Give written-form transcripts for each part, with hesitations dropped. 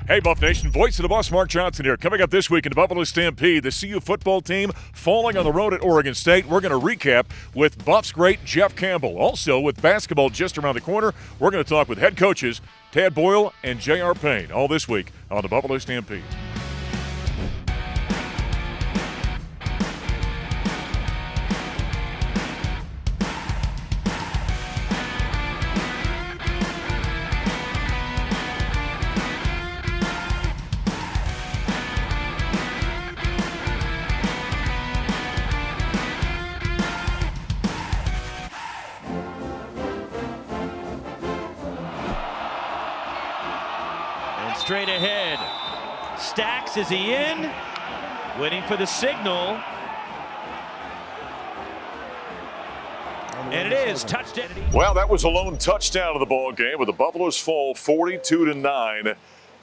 Hey, Buff Nation, voice of the Buffs, Mark Johnson here. Coming up this week in the Buffalo Stampede, the CU football team falling on the road at Oregon State. We're going to recap with Buffs great Jeff Campbell. Also, with basketball just around the corner, we're going to talk with head coaches Tad Boyle and J.R. Payne, all this week on the Buffalo Stampede. Straight ahead. Stacks, is he in? Waiting for the signal. And it is touchdown. Well, that was a lone touchdown of the ball game, with the Buffaloes fall 42-9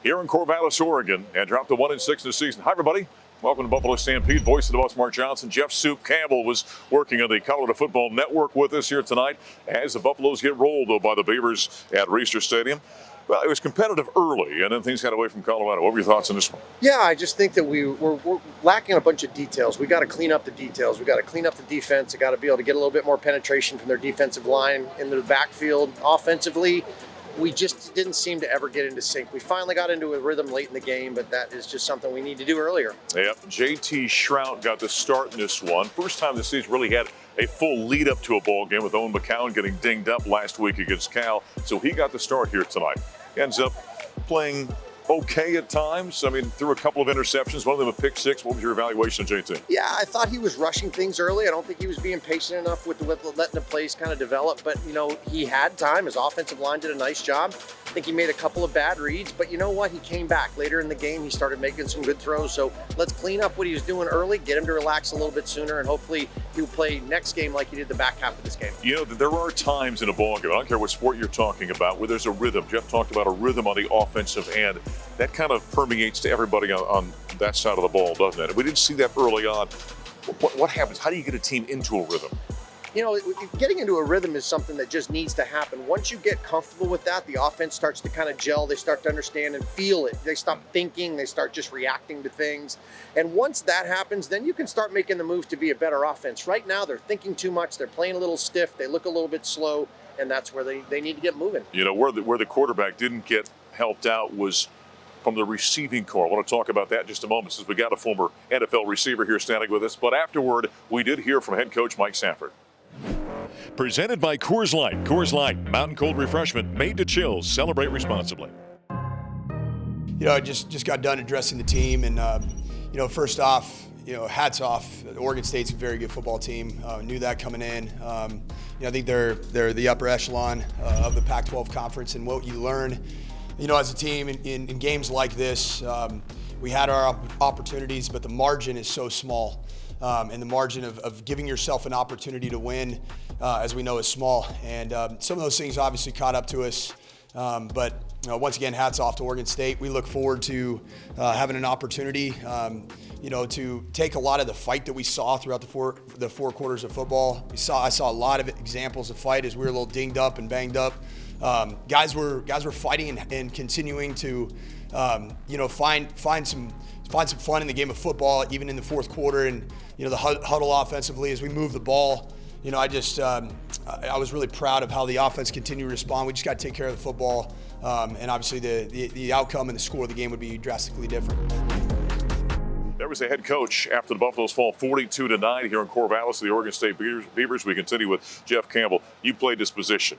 here in Corvallis, Oregon, and drop to 1-6 in the season. Hi, everybody. Welcome to Buffalo Stampede. Voice of the Buffs, Mark Johnson. Jeff "Soup" Campbell was working on the Colorado Football Network with us here ttonight as the Buffaloes get rolled, though, by the Beavers at Reister Stadium. Well, it was competitive early, and then things got away from Colorado. What were your thoughts on this one? Yeah, I just think that we're lacking a bunch of details. We got to clean up the details. We got to clean up the defense. We got to be able to get a little bit more penetration from their defensive line into the backfield. Offensively, we just didn't seem to ever get into sync. We finally got into a rhythm late in the game, but that is just something we need to do earlier. Yep, J.T. Shrout got the start in this one. First time this season really had a full lead up to a ball game, with Owen McCown getting dinged up last week against Cal. So he got the start here tonight. Ends up playing okay at times. I mean, threw a couple of interceptions, one of them a pick six. What was your evaluation of JT? Yeah, I thought he was rushing things early. I don't think he was being patient enough with letting the plays kind of develop. But, you know, he had time. His offensive line did a nice job. I think he made a couple of bad reads. But you know what? He came back later in the game. He started making some good throws. So let's clean up what he was doing early, get him to relax a little bit sooner, and hopefully he'll play next game like he did the back half of this game. You know, there are times in a ball game, I don't care what sport you're talking about, where there's a rhythm. Jeff talked about a rhythm on the offensive end. That kind of permeates to everybody on that side of the ball, doesn't it? And we didn't see that early on. What happens? How do you get a team into a rhythm? You know, getting into a rhythm is something that just needs to happen. Once you get comfortable with that, the offense starts to kind of gel. They start to understand and feel it. They stop thinking. They start just reacting to things. And once that happens, then you can start making the move to be a better offense. Right now, they're thinking too much. They're playing a little stiff. They look a little bit slow, and that's where they need to get moving. You know, where the quarterback didn't get helped out was from the receiving corps. I want to talk about that in just a moment, since we got a former NFL receiver here standing with us. But afterward, we did hear from head coach Mike Sanford. Presented by Coors Light. Coors Light, mountain cold refreshment made to chill. Celebrate responsibly. You know, I just got done addressing the team, and you know, first off, you know, hats off. Oregon State's a very good football team. Knew that coming in. You know, I think they're the upper echelon of the Pac-12 conference, and what you learn, you know, as a team in games like this, we had our opportunities, but the margin is so small. And the margin of giving yourself an opportunity to win, as we know, is small. And some of those things obviously caught up to us. But you know, once again, hats off to Oregon State. We look forward to having an opportunity, you know, to take a lot of the fight that we saw throughout the four quarters of football. I saw a lot of examples of fight as we were a little dinged up and banged up. Guys were fighting and continuing to, you know, find some fun in the game of football, even in the fourth quarter, and you know, the huddle offensively as we move the ball. You know, I was really proud of how the offense continued to respond. We just got to take care of the football, and obviously the outcome and the score of the game would be drastically different. There was a head coach after the Buffaloes fall 42-9 here in Corvallis, the Oregon State Beavers. We continue with Jeff Campbell. You played this position.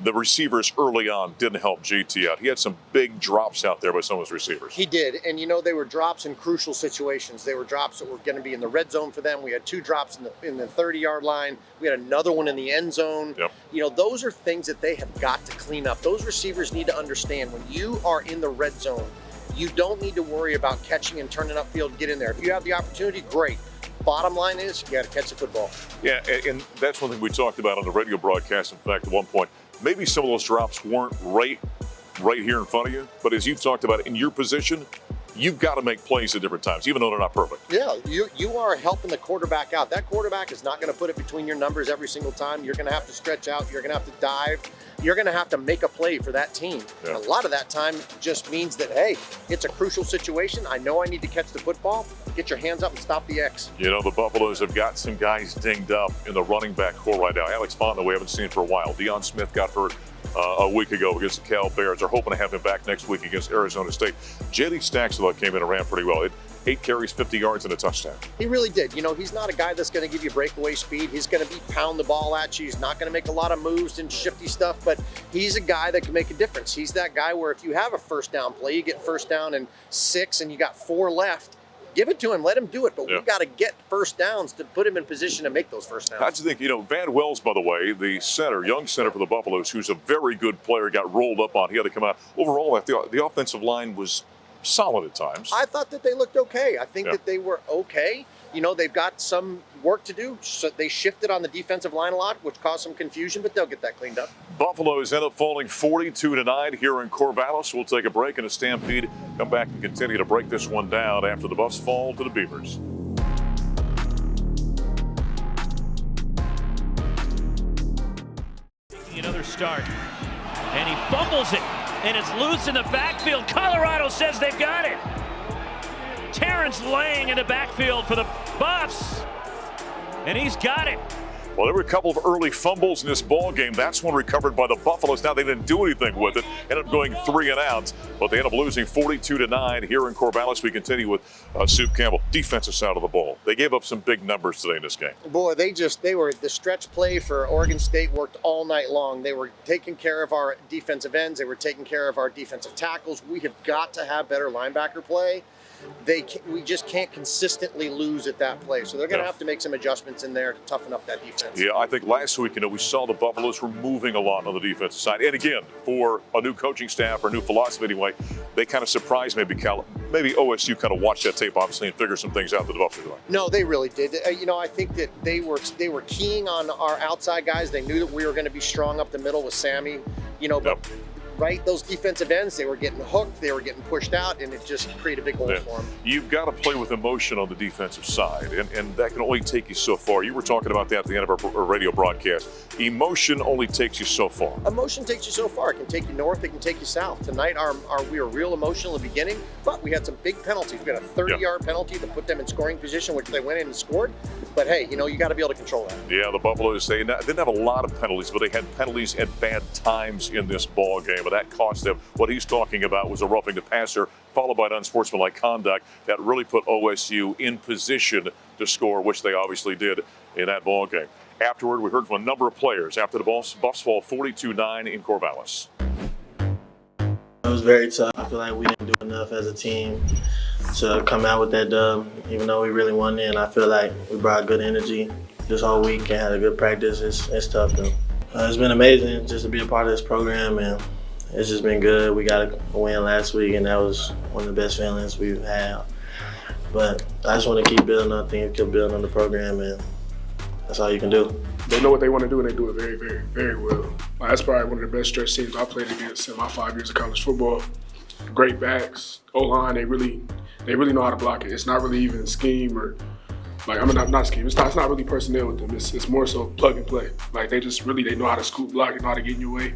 The receivers early on didn't help JT out. He had some big drops out there by some of his receivers. He did, and you know, they were drops in crucial situations. They were drops that were going to be in the red zone for them. We had two drops in the 30-yard line. We had another one in the end zone. Yep. You know, those are things that they have got to clean up. Those receivers need to understand, when you are in the red zone, you don't need to worry about catching and turning upfield and get in there. If you have the opportunity, great. Bottom line is, you got to catch the football. Yeah, and that's one thing we talked about on the radio broadcast. In fact, at one point, maybe some of those drops weren't right here in front of you, but as you've talked about it, in your position, you've got to make plays at different times, even though they're not perfect. Yeah, you are helping the quarterback out. That quarterback is not going to put it between your numbers every single time. You're going to have to stretch out. You're going to have to dive. You're going to have to make a play for that team. Yeah. And a lot of that time just means that, hey, it's a crucial situation. I know I need to catch the football. Get your hands up and stop the X. You know, the Buffaloes have got some guys dinged up in the running back core right now. Alex Fontenot, we haven't seen for a while. Deion Smith got hurt a week ago against the Cal Bears. They're hoping to have him back next week against Arizona State. J.D. Stax came in and ran pretty well. 8 carries, 50 yards, and a touchdown. He really did. You know, he's not a guy that's going to give you breakaway speed. He's going to pound the ball at you. He's not going to make a lot of moves and shifty stuff, but he's a guy that can make a difference. He's that guy where if you have a first down play, you get first down and 6 and you got 4 left, give it to him, let him do it. But we've got to get first downs to put him in position to make those first downs. How'd you think, Van Wells, by the way, the center, young center for the Buffaloes, who's a very good player, got rolled up on. He had to come out. Overall, the offensive line was solid at times. I thought that they looked okay. I think that they were okay. You know, they've got some work to do. So they shifted on the defensive line a lot, which caused some confusion, but they'll get that cleaned up. Buffaloes end up falling 42-9 here in Corvallis. We'll take a break in a Stampede. Come back and continue to break this one down after the Buffs fall to the Beavers. Another start, and he fumbles it, and it's loose in the backfield. Colorado says they've got it. Terrence Lang in the backfield for the Buffs, and he's got it. Well, there were a couple of early fumbles in this ball game. That's one recovered by the Buffaloes. Now they didn't do anything with it. Ended up going 3 and out, but they end up losing 42-9 here in Corvallis. We continue with Soup Campbell, defensive side of the ball. They gave up some big numbers today in this game. Boy, they were the stretch play for Oregon State worked all night long. They were taking care of our defensive ends. They were taking care of our defensive tackles. We have got to have better linebacker play. We just can't consistently lose at that play. So they're going to have to make some adjustments in there to toughen up that defense. Yeah, I think last week, we saw the Buffaloes were moving a lot on the defensive side. And again, for a new coaching staff or new philosophy anyway, they kind of surprised maybe OSU kind of watched that tape, obviously, and figured some things out that the Buffaloes were doing. No, they really did. I think that they were keying on our outside guys. They knew that we were going to be strong up the middle with Sammy, but right, those defensive ends, they were getting hooked, they were getting pushed out, and it just created a big hole for them. You've got to play with emotion on the defensive side, and that can only take you so far. You were talking about that at the end of our radio broadcast. Emotion only takes you so far. Emotion takes you so far. It can take you north, it can take you south. Tonight, we were real emotional in the beginning, but we had some big penalties. We got a 30-yard penalty to put them in scoring position, which they went in and scored. But hey, you got to be able to control that. Yeah, the Buffaloes, they didn't have a lot of penalties, but they had penalties at bad times in this ball game, but that cost them. What he's talking about was a roughing the passer, followed by an unsportsmanlike conduct that really put OSU in position to score, which they obviously did in that ball game. Afterward, we heard from a number of players after the Buffs fall 42-9 in Corvallis. It was very tough. I feel like we didn't do enough as a team to come out with that dub, even though we really won in. I feel like we brought good energy this whole week and had a good practice. It's tough, though. It's been amazing just to be a part of this program, and it's just been good. We got a win last week, and that was one of the best feelings we've had. But I just want to keep building on things, keep building on the program, and that's all you can do. They know what they want to do, and they do it very, very, very well. That's probably one of the best stretch teams I played against in my 5 years of college football. Great backs, O-line, they really know how to block it. It's not really even scheme or, not scheme. It's not really personnel with them. It's more so plug and play. They know how to scoop block, they know how to get in your way.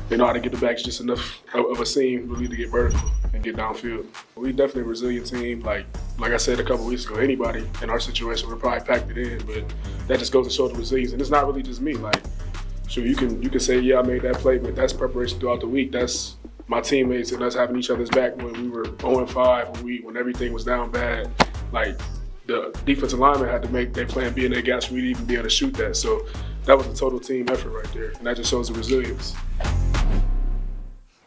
They know how to get the backs just enough of a seam really to get vertical and get downfield. We definitely a resilient team. Like I said a couple weeks ago, anybody in our situation would probably packed it in, but that just goes to show the resilience. And it's not really just me. Sure, you can say, yeah, I made that play, but that's preparation throughout the week. That's my teammates and us having each other's back when we were 0-5, when everything was down bad. The defensive lineman had to make their plan B and their gaps for me to even be able to shoot that. So that was a total team effort right there, and that just shows the resilience.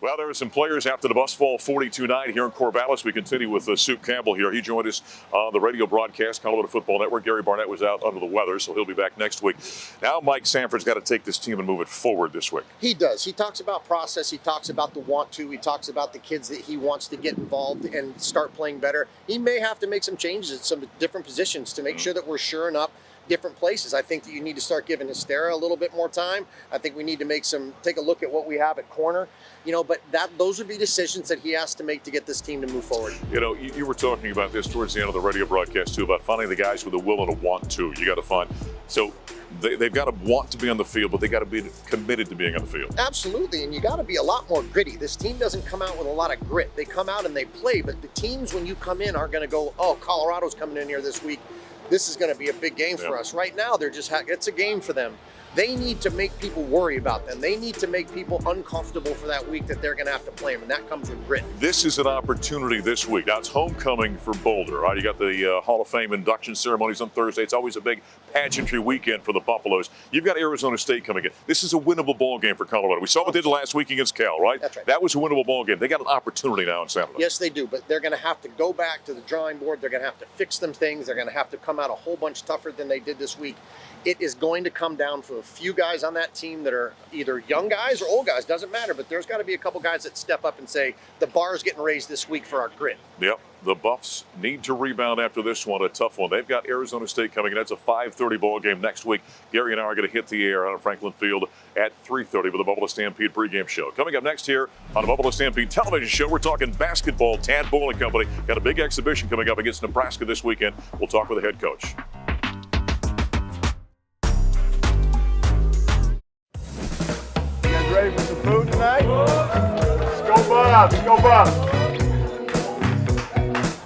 Well, there were some players after the Buffs fall 42-9 here in Corvallis. We continue with Soup Campbell here. He joined us on the radio broadcast, Colorado Football Network. Gary Barnett was out under the weather, so he'll be back next week. Now Mike Sanford's got to take this team and move it forward this week. He does. He talks about process. He talks about the want to. He talks about the kids that he wants to get involved and start playing better. He may have to make some changes at some different positions to make sure that we're shoring up different places. I think that you need to start giving Hystera a little bit more time. I think we need to take a look at what we have at corner, but those would be decisions that he has to make to get this team to move forward. You were talking about this towards the end of the radio broadcast too, about finding the guys with the will and a want to. You got to find, so they've got to want to be on the field, but they got to be committed to being on the field. Absolutely, and you got to be a lot more gritty. This team doesn't come out with a lot of grit. They come out and they play, but the teams when you come in aren't going to go, oh, Colorado's coming in here this week. This is going to be a big game for us. Right now, it's a game for them. They need to make people worry about them. They need to make people uncomfortable for that week that they're going to have to play them, and that comes with grit. This is an opportunity this week. Now, it's homecoming for Boulder, right? You got the Hall of Fame induction ceremonies on Thursday. It's always a big pageantry weekend for the Buffaloes. You've got Arizona State coming in. This is a winnable ball game for Colorado. We saw what they did last week against Cal, right? That's right. That was a winnable ball game. They got an opportunity now on Saturday. Yes, they do, but they're going to have to go back to the drawing board. They're going to have to fix them things. They're going to have to come out a whole bunch tougher than they did this week. It is going to come down for a few guys on that team that are either young guys or old guys, doesn't matter, but there's got to be a couple guys that step up and say, the bar is getting raised this week for our grit. Yep, the Buffs need to rebound after this one, a tough one. They've got Arizona State coming in. That's a 5:30 ball game next week. Gary and I are going to hit the air out of Franklin Field at 3:30 with the Buffalo Stampede pregame show. Coming up next here on the Buffalo Stampede television show, we're talking basketball. Tad Bowling Company got a big exhibition coming up against Nebraska this weekend. We'll talk with the head coach. Ready for some food tonight? Let's go Buffs, go Buffs.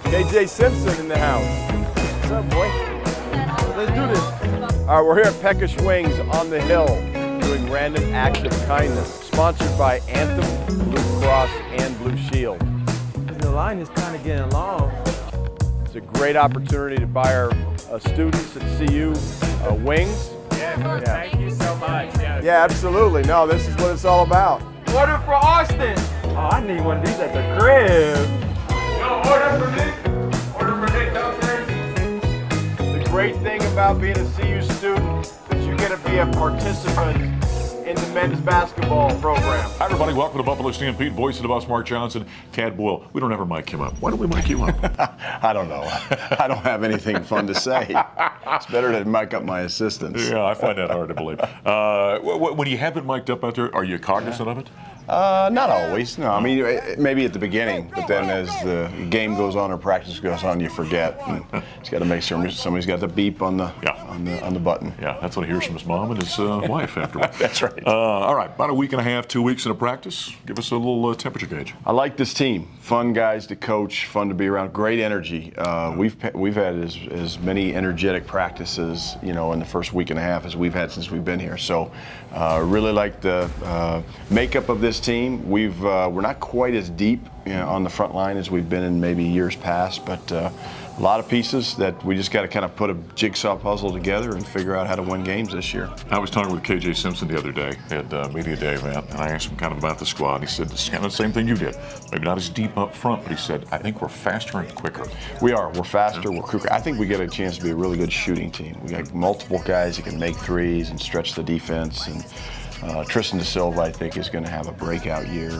KJ Simpson in the house. What's up, boy? Let's do this. All right, we're here at Peckish Wings on the Hill doing random acts of kindness. Sponsored by Anthem, Blue Cross, and Blue Shield. The line is kind of getting long. It's a great opportunity to buy our students at CU wings. Yeah, thank you so much. Yes. Yeah, absolutely. No, this is what it's all about. Order for Austin. Oh, I need one of these at the crib. Yo, order for Nick. Order for Nick downstairs. The great thing about being a CU student is you get to be a participant in the men's basketball program. Hi, everybody. Welcome to Buffalo Stampede. Voice of the Boss, Mark Johnson, Tad Boyle. We don't ever mic him up. Why don't we mic you up? I don't know. I don't have anything fun to say. It's better to mic up my assistants. Yeah, I find that hard to believe. When you have it mic'd up out there, are you cognizant of it? Not always. No, I mean maybe at the beginning, but then as the game goes on or practice goes on, you forget. And just got to make sure somebody's got the beep on the button. Yeah, that's what he hears from his mom and his wife afterward. That's right. All right, about a week and a half, 2 weeks into practice. Give us a little temperature gauge. I like this team. Fun guys to coach, fun to be around, great energy. We've had as many energetic practices, in the first week and a half as we've had since we've been here. So really like the makeup of this team. We're not quite as deep on the front line as we've been in maybe years past, but a lot of pieces that we just got to kind of put a jigsaw puzzle together and figure out how to win games this year. I was talking with KJ Simpson the other day at Media Day event, and I asked him kind of about the squad. He said, it's kind of the same thing you did. Maybe not as deep up front, but he said, I think we're faster and quicker. We are. We're faster. We're quicker. I think we get a chance to be a really good shooting team. We got multiple guys that can make threes and stretch the defense. And Tristan Da Silva, I think, is going to have a breakout year.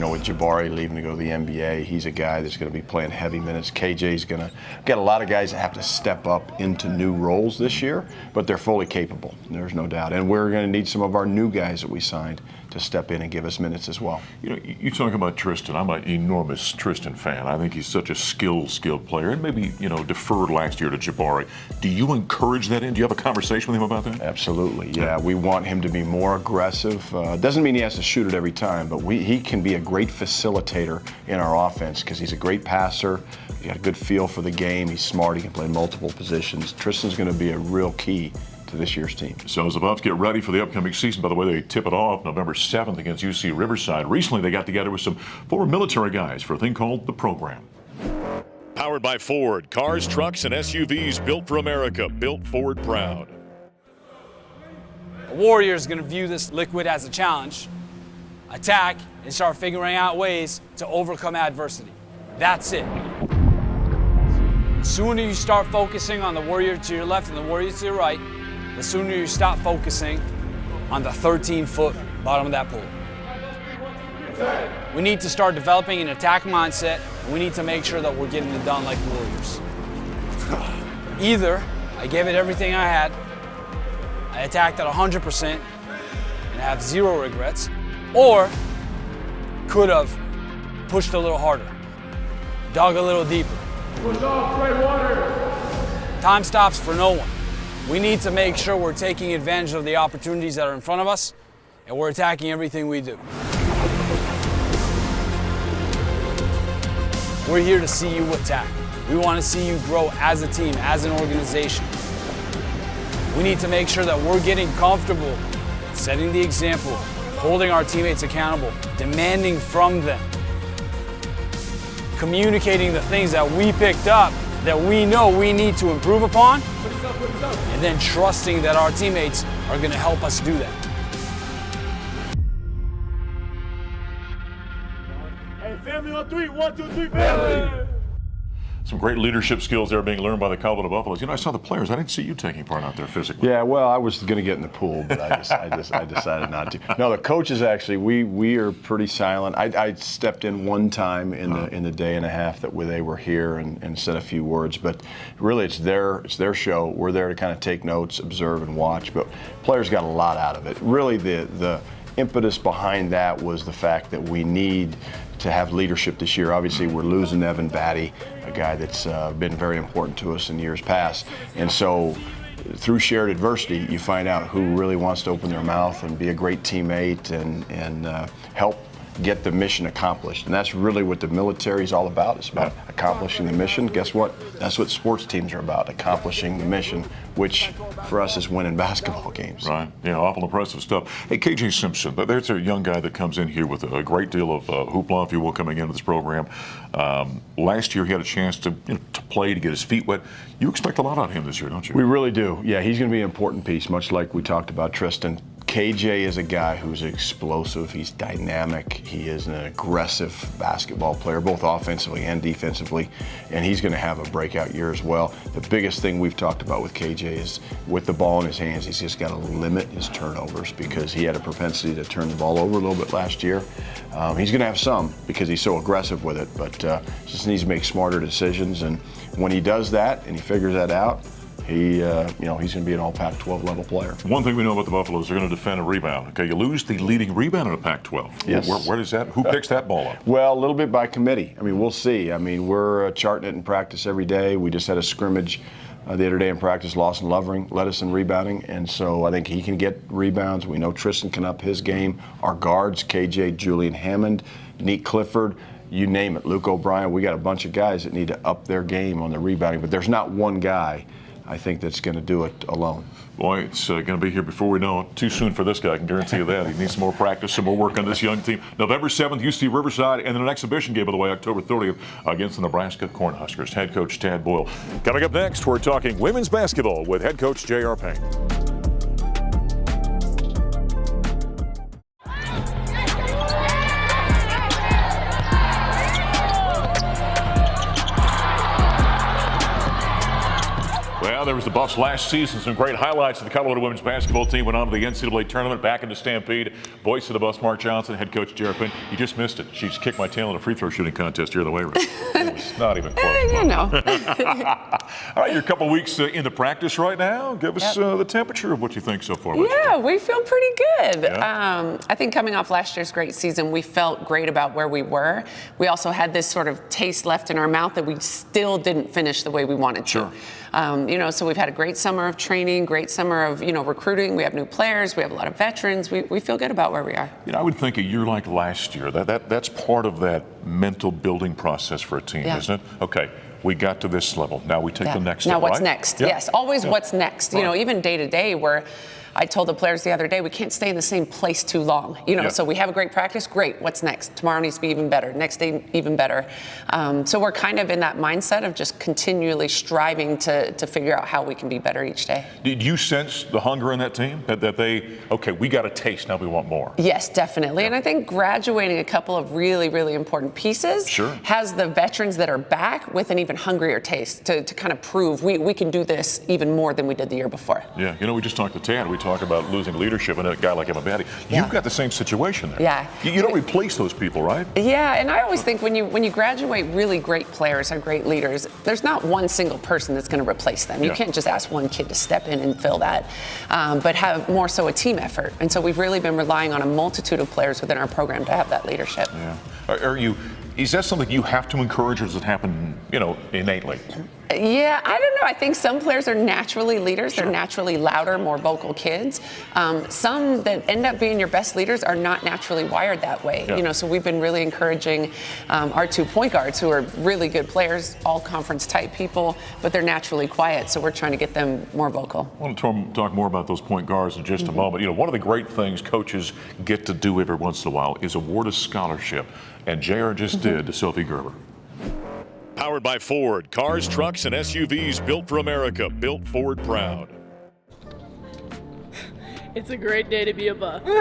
With Jabari leaving to go to the NBA, he's a guy that's going to be playing heavy minutes. KJ's going to get a lot of guys that have to step up into new roles this year, but they're fully capable. There's no doubt. And we're going to need some of our new guys that we signed to step in and give us minutes as well. You talk about Tristan. I'm an enormous Tristan fan. I think he's such a skilled player, and maybe deferred last year to Jabari. Do you encourage that in? Do you have a conversation with him about that? Absolutely. Yeah, we want him to be more aggressive. Doesn't mean he has to shoot it every time, but he can be a great facilitator in our offense because he's a great passer. He's got a good feel for the game. He's smart. He can play multiple positions. Tristan's going to be a real key to this year's team. So as the Buffs get ready for the upcoming season, by the way, they tip it off November 7th against UC Riverside. Recently, they got together with some former military guys for a thing called the program. Powered by Ford. Cars, trucks, and SUVs built for America. Built Ford proud. A warrior is going to view this liquid as a challenge, attack, and start figuring out ways to overcome adversity. That's it. The sooner you start focusing on the warrior to your left and the warrior to your right, the sooner you stop focusing on the 13-foot bottom of that pool. We need to start developing an attack mindset, and we need to make sure that we're getting it done like warriors. Either I gave it everything I had. I attacked at 100% and have zero regrets. Or could have pushed a little harder, dug a little deeper. Push off, great water. Time stops for no one. We need to make sure we're taking advantage of the opportunities that are in front of us, and we're attacking everything we do. We're here to see you attack. We want to see you grow as a team, as an organization. We need to make sure that we're getting comfortable, setting the example, holding our teammates accountable, demanding from them, communicating the things that we picked up that we know we need to improve upon, and then trusting that our teammates are going to help us do that. Hey, family on three. 1, 2, 3, family. Some great leadership skills there being learned by the Colorado Buffaloes. You know, I saw the players. I didn't see you taking part out there physically. Yeah, well, I was going to get in the pool, but I decided not to. No, the coaches actually, we are pretty silent. I stepped in one time in the day and a half that they were here and said a few words, but really it's their show. We're there to kind of take notes, observe, and watch. But players got a lot out of it. Really, the impetus behind that was the fact that we need to have leadership this year. Obviously, we're losing Evan Batty, a guy that's been very important to us in years past. And so through shared adversity, you find out who really wants to open their mouth and be a great teammate and help get the mission accomplished. And that's really what the military is all about. It's about accomplishing the mission. Guess what? That's what sports teams are about, accomplishing the mission, which for us is winning basketball games. Right. Yeah, awful impressive stuff. Hey, KJ Simpson, there's a young guy that comes in here with a great deal of hoopla, if you will, coming into this program. Last year he had a chance to play, to get his feet wet. You expect a lot out of him this year, don't you? We really do. Yeah, he's going to be an important piece, much like we talked about Tristan. KJ is a guy who's explosive, he's dynamic, he is an aggressive basketball player, both offensively and defensively, and he's going to have a breakout year as well. The biggest thing we've talked about with KJ is with the ball in his hands, he's just got to limit his turnovers because he had a propensity to turn the ball over a little bit last year. He's going to have some because he's so aggressive with it, but just needs to make smarter decisions, and when he does that and he figures that out, he's going to be an all Pac-12 level player. One thing we know about the Buffaloes, they're going to defend a rebound. Okay, you lose the leading rebounder in the Pac-12. Yes. Where does that? Who picks that ball up? Well, a little bit by committee. I mean, we'll see. I mean, we're charting it in practice every day. We just had a scrimmage the other day in practice. Lawson Lovering led us in rebounding, and so I think he can get rebounds. We know Tristan can up his game. Our guards, KJ, Julian Hammond, Neat Clifford, you name it, Luke O'Brien. We got a bunch of guys that need to up their game on the rebounding, but there's not one guy I think that's going to do it alone. Boy, it's going to be here before we know it. Too soon for this guy, I can guarantee you that. He needs some more practice, some more work on this young team. November 7th, UC Riverside, and then an exhibition game, by the way, October 30th against the Nebraska Cornhuskers. Head coach Tad Boyle. Coming up next, we're talking women's basketball with head coach J.R. Payne. Well, there was the Buffs last season. Some great highlights of the Colorado women's basketball team. Went on to the NCAA tournament, back into Stampede. Voice of the Buffs, Mark Johnson, head coach J.R. Payne. You just missed it. She just kicked my tail in a free throw shooting contest here in the weight room. It was not even close. You know. All right, you're a couple weeks into practice right now. Give us the temperature of what you think so far. Yeah, we feel pretty good. Yeah. I think coming off last year's great season, we felt great about where we were. We also had this sort of taste left in our mouth that we still didn't finish the way we wanted to. Sure. So we've had a great summer of training, great summer of, recruiting. We have new players. We have a lot of veterans. We feel good about where we are. I would think a year like last year, that's part of that mental building process for a team, isn't it? Okay, we got to this level. Now we take the next step, Now what's right? next? Yeah. Yes, always what's next. Right. Even day to day where I told the players the other day, we can't stay in the same place too long. So we have a great practice. Great. What's next? Tomorrow needs to be even better. Next day, even better. So we're kind of in that mindset of just continually striving to figure out how we can be better each day. Did you sense the hunger in that team? That they, okay, we got a taste, now we want more? Yes, definitely. And I think graduating a couple of really, really important pieces has the veterans that are back with an even hungrier taste to kind of prove we can do this even more than we did the year before. Yeah, we just talked to Tad. We talk about losing leadership in a guy like Stampede. You've got the same situation there. Yeah. You don't replace those people, right? Yeah, and I always think when you graduate really great players and great leaders, there's not one single person that's going to replace them. You can't just ask one kid to step in and fill that, but have more so a team effort. And so we've really been relying on a multitude of players within our program to have that leadership. Yeah. Is that something you have to encourage, or does it happen, innately? Yeah, I don't know. I think some players are naturally leaders. They're naturally louder, more vocal kids. Some that end up being your best leaders are not naturally wired that way. So we've been really encouraging our 2 point guards, who are really good players, all conference type people, but they're naturally quiet. So we're trying to get them more vocal. I want to talk more about those point guards in just a moment. One of the great things coaches get to do every once in a while is award a scholarship, and JR just did to Sophie Gerber. Powered by Ford, cars, trucks, and SUVs built for America, built Ford proud. It's a great day to be a Buff. And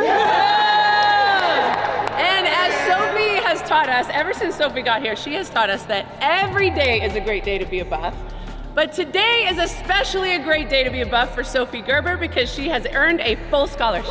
as Sophie has taught us, ever since Sophie got here, she has taught us that every day is a great day to be a Buff. But today is especially a great day to be a Buff for Sophie Gerber because she has earned a full scholarship.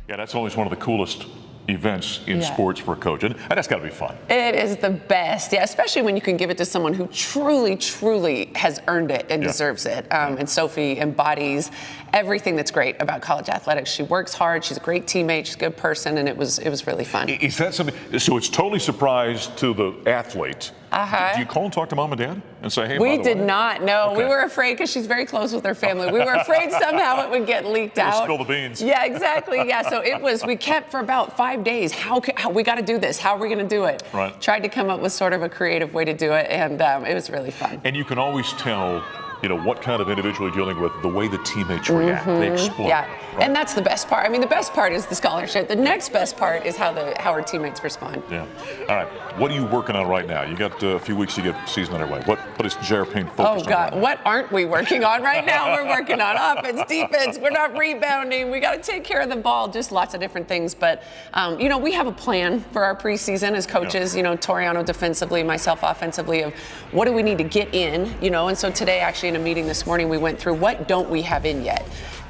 Yeah, that's always one of the coolest events in sports for a coach, and that's got to be fun. It is the best, especially when you can give it to someone who truly, truly has earned it and deserves it. And Sophie embodies everything that's great about college athletics. She works hard, she's a great teammate, she's a good person, and it was really fun. Is that something, so it's totally surprise to the athlete. Do you call and talk to mom and dad and say, hey, we did not, no. Okay. We were afraid, because she's very close with her family. We were afraid somehow it would get leaked out. Spill the beans. Yeah, exactly. Yeah, so we kept for about 5 days. How we got to do this? How are we going to do it? Right. Tried to come up with sort of a creative way to do it, and it was really fun. And you can always tell, what kind of individual you're dealing with, the way the teammates react. They explode. Yeah, right? And that's the best part. I mean, the best part is the scholarship. The next best part is how our teammates respond. Yeah. All right. What are you working on right now? You got a few weeks to get the season underway. What is JR Payne focused on? Oh, God. Right What aren't we working on right now? We're working on offense, defense. We're not rebounding. We got to take care of the ball. Just lots of different things. But, we have a plan for our preseason as coaches, Toriano defensively, myself offensively, of what do we need to get in, And so today, actually, in a meeting this morning, we went through what don't we have in yet.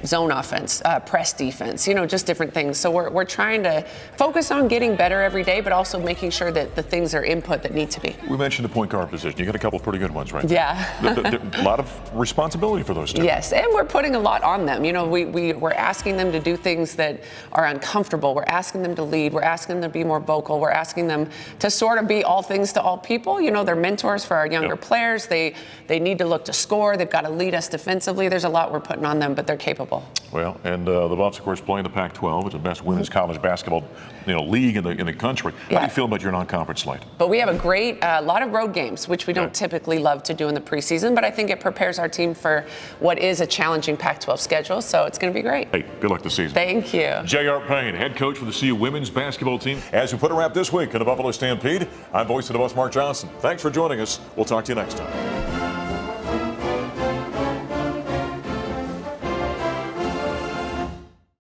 Zone offense, press defense, just different things. So we're trying to focus on getting better every day, but also making sure that the things are input that need to be. We mentioned the point guard position. You got a couple of pretty good ones, right? Yeah. A lot of responsibility for those two. Yes, and we're putting a lot on them. We're asking them to do things that are uncomfortable. We're asking them to lead. We're asking them to be more vocal. We're asking them to sort of be all things to all people. They're mentors for our younger players. They need to look to score. They've got to lead us defensively. There's a lot we're putting on them, but they're capable. Well, and the Buffs, of course, play in the Pac-12. It's the best women's college basketball, league in the country. How do you feel about your non-conference slate? But we have a great lot of road games, which we don't typically love to do in the preseason. But I think it prepares our team for what is a challenging Pac-12 schedule. So it's going to be great. Hey, good luck this season. Thank you. JR Payne, head coach for the CU women's basketball team. As we put a wrap this week in the Buffalo Stampede, I'm voice of the Buffs, Mark Johnson. Thanks for joining us. We'll talk to you next time.